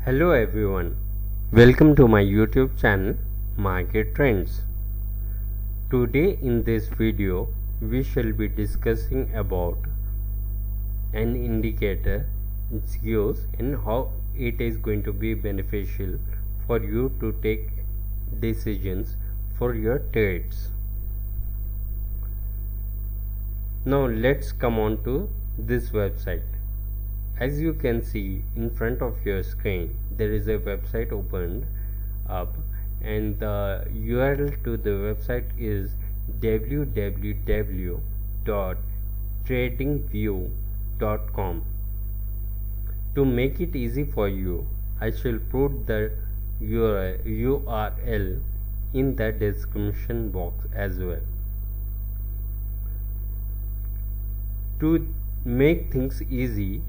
Hello everyone, welcome to my YouTube channel Market Trends. Today in this video we shall be discussing about an indicator, its use and how it is going to be beneficial for you to take decisions for your trades. Now let's come on to this website. As you can see in front of your screen, there is a website opened up and the URL to the website is www.tradingview.com. To make it easy for you, I shall put the URL in the description box as well. To make things easy,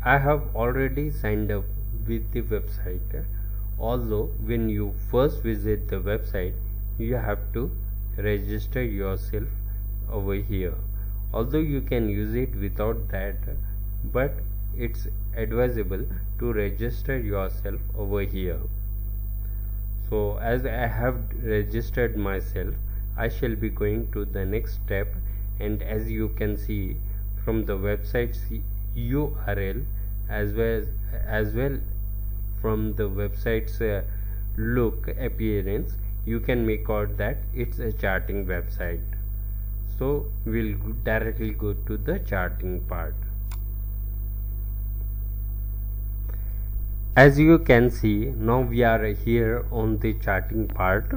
I have already signed up with the website. Although when you first visit the website, you have to register yourself over here. Although you can use it without that, but it's advisable to register yourself over here. So as I have registered myself, I shall be going to the next step, and as you can see from the website's URL as well from the website's appearance, you can make out that it's a charting website. So we'll directly go to the charting part. As you can see, now we are here on the charting part.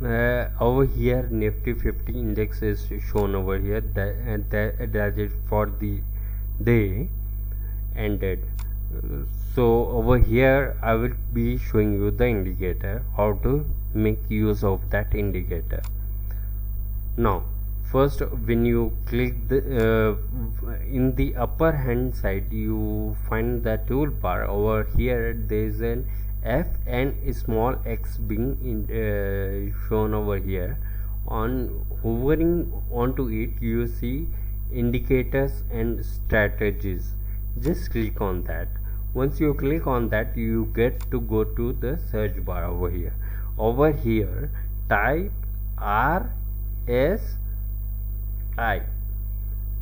Over here Nifty 50 index is shown over here, that is for the day ended. So over here I will be showing you the indicator, how to make use of that indicator. Now first, when you click the in the upper hand side, you find the toolbar. Over here there is an F and a small X being shown over here. On hovering onto it, you see indicators and strategies. Just click on that. Once you click on that, you get to go to the search bar over here. Over here type RSI.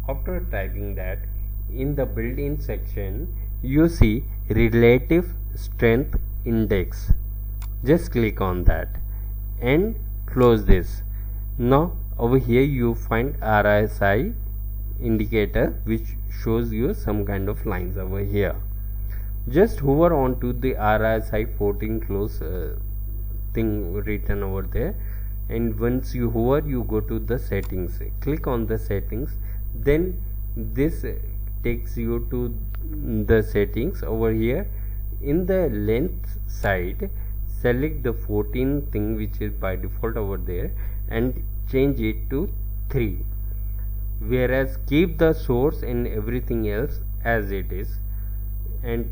After typing that, in the built-in section you see relative strength index. Just click on that and close this. Now over here you find RSI indicator, which shows you some kind of lines over here. Just hover onto the RSI 14 close thing written over there, and once you hover, you go to the settings. Click on the settings, then this takes you to the settings. Over here in the length side, select the 14 thing which is by default over there and change it to 3, whereas keep the source and everything else as it is. And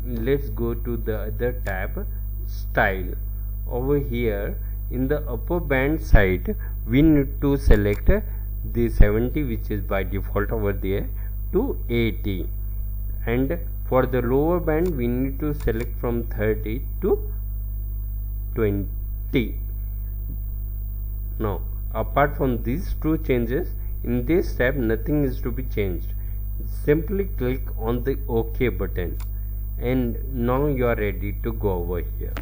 let's go to the other tab, style. Over here in the upper band side, we need to select the 70 which is by default over there to 80, and for the lower band we need to select from 30 to 20. Now apart from these two changes, in this step nothing is to be changed. Simply click on the OK button, and now you are ready to go over here.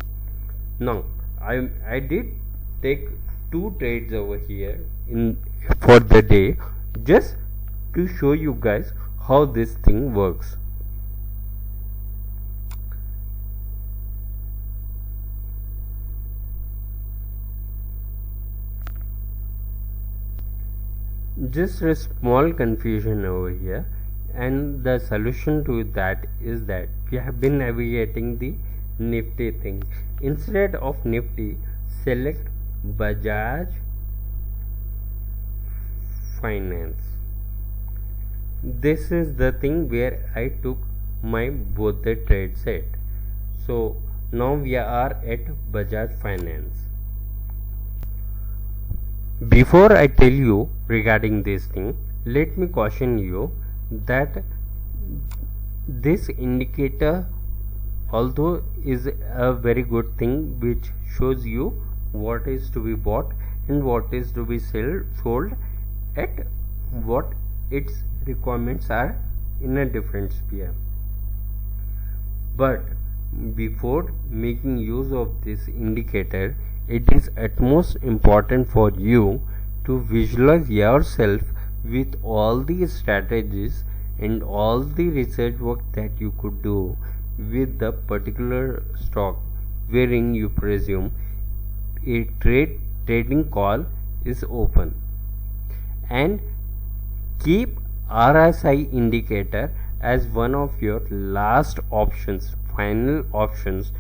Now I did take 2 trades over here for the day, just to show you guys how this thing works. Just a small confusion over here, and the solution to that is that we have been navigating the Nifty thing. Instead of Nifty, select Bajaj Finance. This is the thing where I took my both the trade set. So now we are at Bajaj Finance. Before I tell you regarding this thing, let me caution you that this indicator although is a very good thing which shows you what is to be bought and what is to be sold at what its requirements are in a different sphere. But before making use of this indicator, it is utmost important for you to visualize yourself with all the strategies and all the research work that you could do with the particular stock wherein you presume a trading call is open, and keep RSI indicator as one of your last options, final options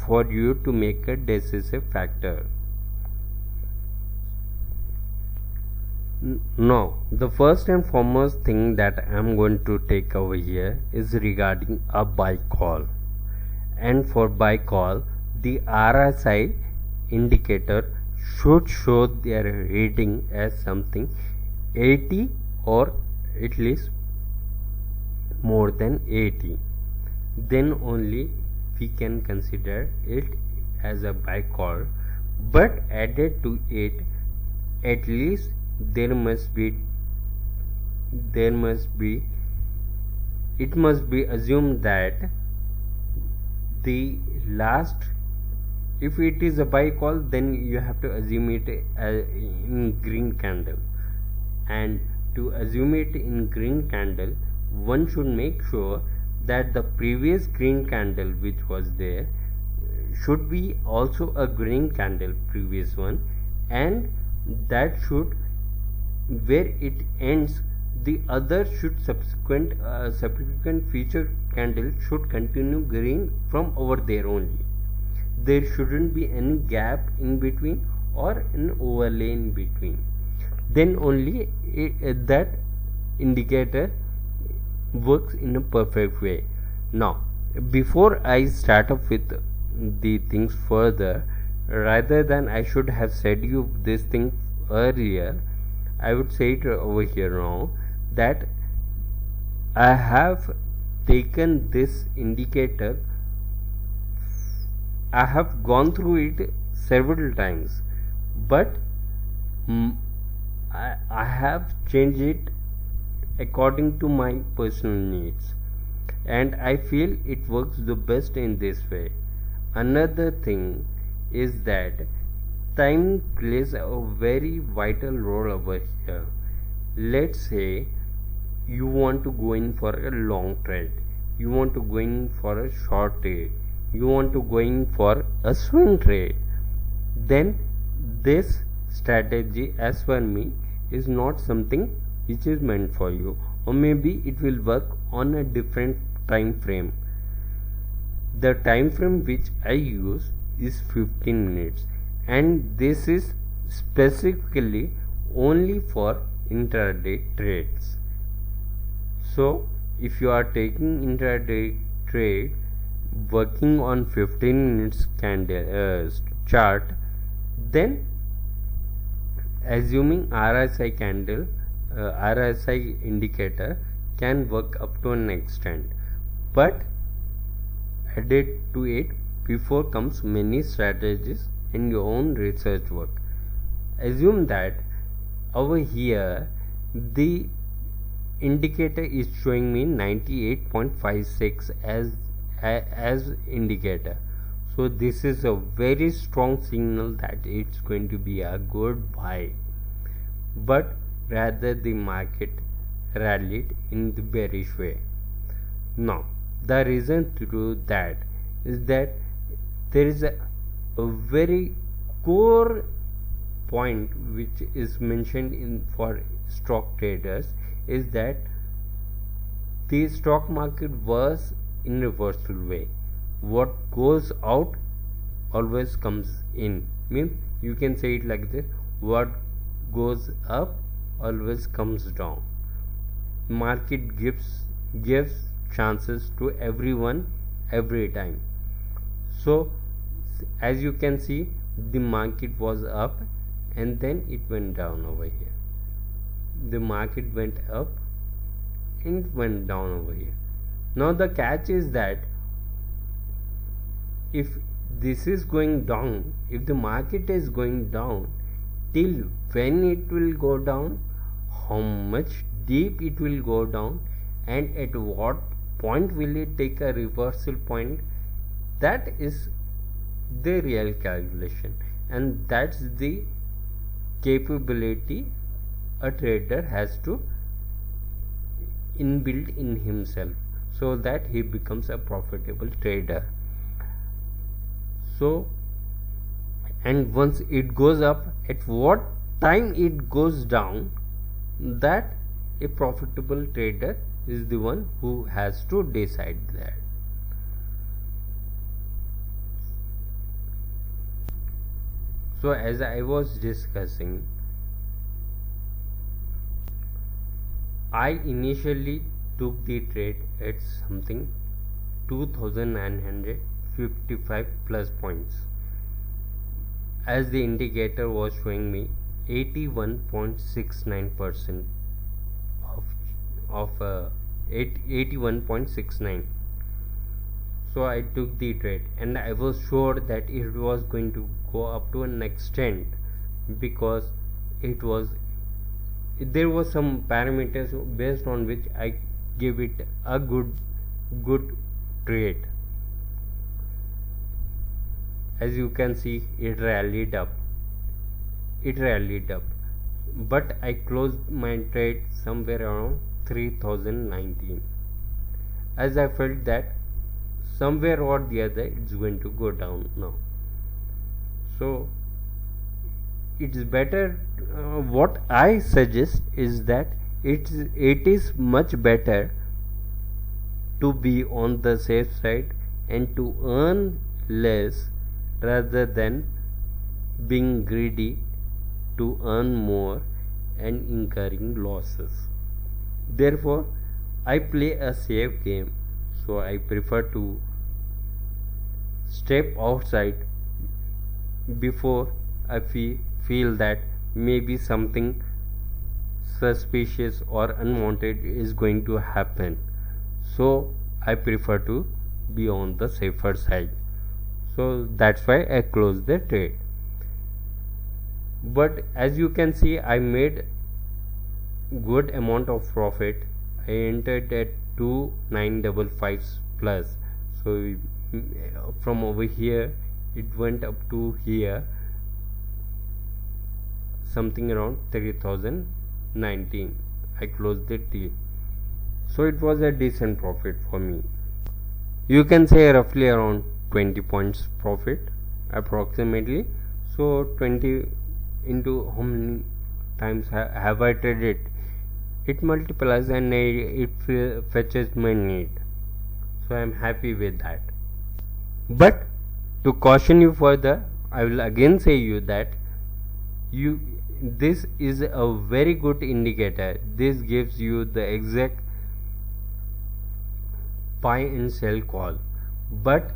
for you to make a decisive factor. Now, the first and foremost thing that I am going to take over here is regarding a buy call. And for buy call, the RSI indicator should show their rating as something 80 or at least more than 80. Then only we can consider it as a buy call. But added to it, at least it must be assumed that the last, if it is a buy call, then you have to assume it in green candle, and to assume it in green candle, one should make sure that the previous green candle which was there should be also a green candle, previous one, and that should, where it ends, the other should subsequent future candle should continue green from over there only. There shouldn't be any gap in between or an overlay in between. Then only that indicator works in a perfect way. Now, before I start off with the things further, rather than I should have said you this thing earlier, I would say it over here now, that I have taken this indicator, I have gone through it several times, but I have changed it according to my personal needs, and I feel it works the best in this way. Another thing is that time plays a very vital role over here. Let's say you want to go in for a long trade, you want to go in for a short trade, you want to go in for a swing trade, then this strategy as per me is not something which is meant for you, or maybe it will work on a different time frame. The time frame which I use is 15 minutes, and this is specifically only for intraday trades. So if you are taking intraday trade working on 15 minutes candle chart, then assuming RSI candle RSI indicator can work up to an extent, but added to it before comes many strategies and your own research work. Assume that over here the indicator is showing me 98.56 as indicator, so this is a very strong signal that it's going to be a good buy. But rather the market rallied in the bearish way. Now the reason to do that is that there is a very core point which is mentioned in for stock traders, is that the stock market works in reversal way. What goes out always comes in, means you can say it like this: what goes up always comes down. Market gives chances to everyone every time. So as you can see, the market was up and then it went down over here. The market went up and went down over here. Now the catch is that if this is going down, if the market is going down, till when it will go down, how much deep it will go down, and at what point will it take a reversal point, that is the real calculation, and that's the capability a trader has to inbuilt in himself, so that he becomes a profitable trader. So, and once it goes up, at what time it goes down, that a profitable trader is the one who has to decide that. So as I was discussing, I initially took the trade at something 2955 plus points, as the indicator was showing me 81.69% of 81.69. So I took the trade, and I was sure that it was going to go up to an extent, because there was some parameters based on which I gave it a good trade. As you can see, it rallied up, but I closed my trade somewhere around 3019, as I felt that somewhere or the other it's going to go down now. So it's better, what I suggest is that it is much better to be on the safe side and to earn less rather than being greedy to earn more and incurring losses. Therefore, I play a safe game, so I prefer to step outside before I feel that maybe something suspicious or unwanted is going to happen. So I prefer to be on the safer side. So that's why I closed the trade. But as you can see, I made good amount of profit. I entered at 2955 plus. So from over here it went up to here, something around 3019. I closed the deal. So it was a decent profit for me. You can say roughly around 20 points profit approximately. So 20 into how many times have I traded, it multiplies and it fetches my need. So I am happy with that. But to caution you further, I will again say you that this is a very good indicator. This gives you the exact buy and sell call, but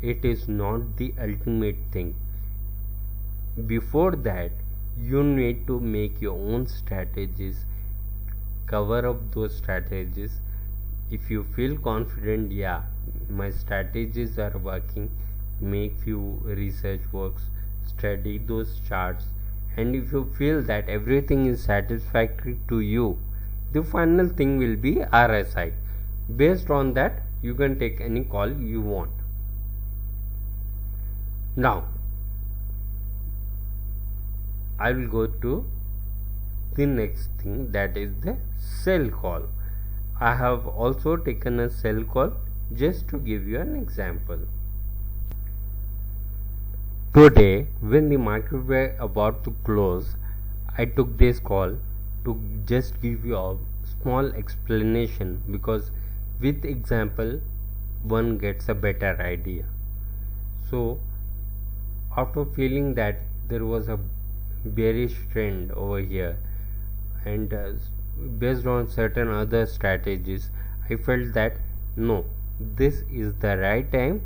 it is not the ultimate thing. Before that, you need to make your own strategies, cover up those strategies. If you feel confident, yeah, my strategies are working, make few research works, study those charts, and if you feel that everything is satisfactory to you, the final thing will be RSI. Based on that, you can take any call you want. Now I will go to the next thing, that is the sell call. I have also taken a sell call just to give you an example. Today, when the market were about to close, I took this call to just give you a small explanation, because with example one gets a better idea. So after feeling that there was a bearish trend over here, and based on certain other strategies, I felt that no, this is the right time,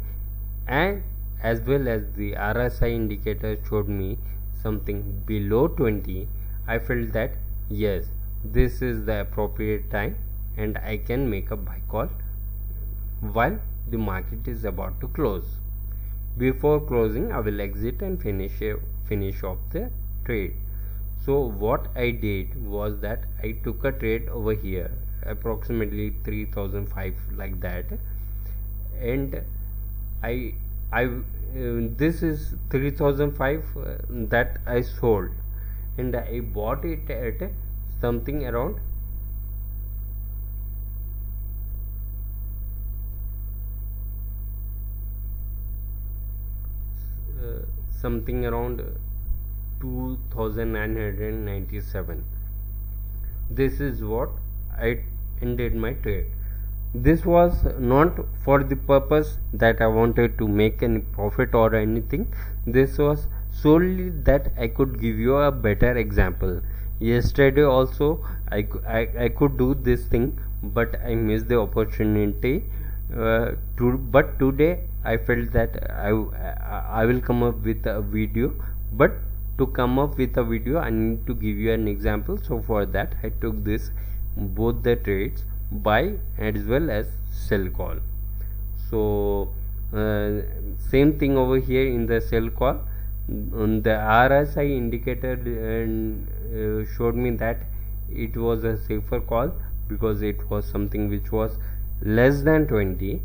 and as well as the RSI indicator showed me something below 20, I felt that yes, this is the appropriate time and I can make a buy call while the market is about to close. before closing I will exit and finish off the trade. So what I did was that I took a trade over here approximately 3005 like that, and I this is 3005 that I sold, and I bought it at something around something around 2997. This is what I ended my trade. This was not for the purpose that I wanted to make any profit or anything. This was solely that I could give you a better example. Yesterday also I could do this thing, but I missed the opportunity. But today I felt that I will come up with a video, but to come up with a video I need to give you an example. So for that I took this both the trades, buy as well as sell call. So same thing over here in the sell call. The RSI indicator showed me that it was a safer call because it was something which was less than 20.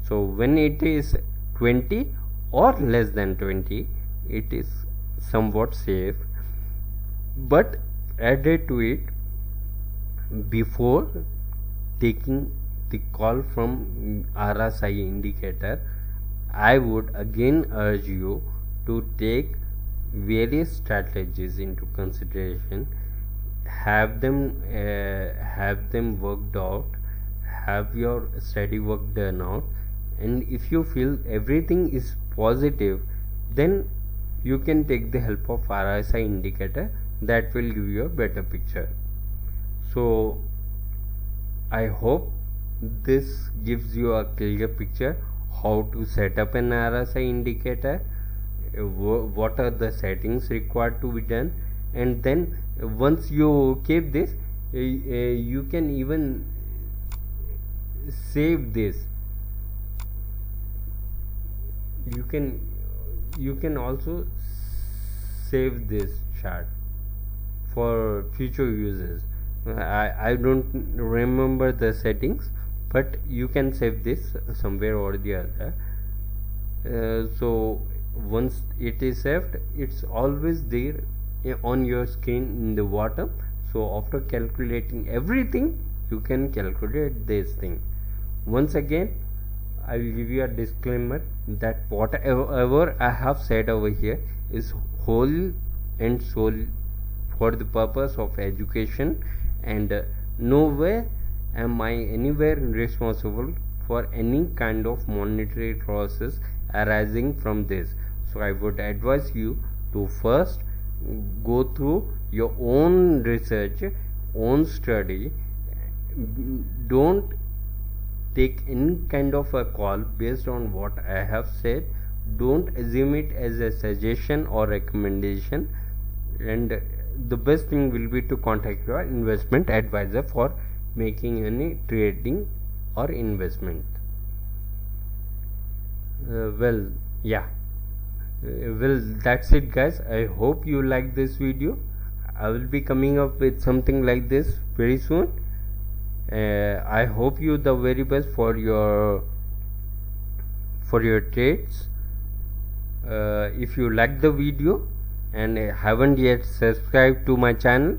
So when it is 20 or less than 20, it is somewhat safe. But added to it, before taking the call from RSI indicator, I would again urge you to take various strategies into consideration, have them worked out, have your study work done out, and if you feel everything is positive, then you can take the help of RSI indicator. That will give you a better picture. So I hope this gives you a clear picture how to set up an RSI indicator, what are the settings required to be done, and then once you keep this, you can even save this. You can also save this chart for future uses. I don't remember the settings, but you can save this somewhere or the other. So once it is saved, it's always there on your screen in the bottom. So after calculating everything, you can calculate this thing. Once again, I will give you a disclaimer that whatever I have said over here is whole and sole for the purpose of education, and nowhere am I anywhere responsible for any kind of monetary losses arising from this. So I would advise you to first go through your own research, own study. Don't take any kind of a call based on what I have said. Don't assume it as a suggestion or recommendation, and the best thing will be to contact your investment advisor for making any trading or investment. Well, that's it guys. I hope you like this video. I will be coming up with something like this very soon. I hope you the very best for your trades. If you like the video and haven't yet subscribed to my channel,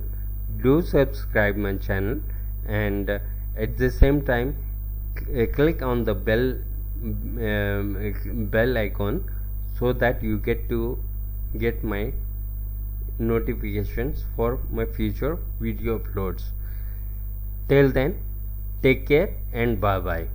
do subscribe my channel, and at the same time click on the bell icon so that you get my notifications for my future video uploads. Till then, take care and bye bye.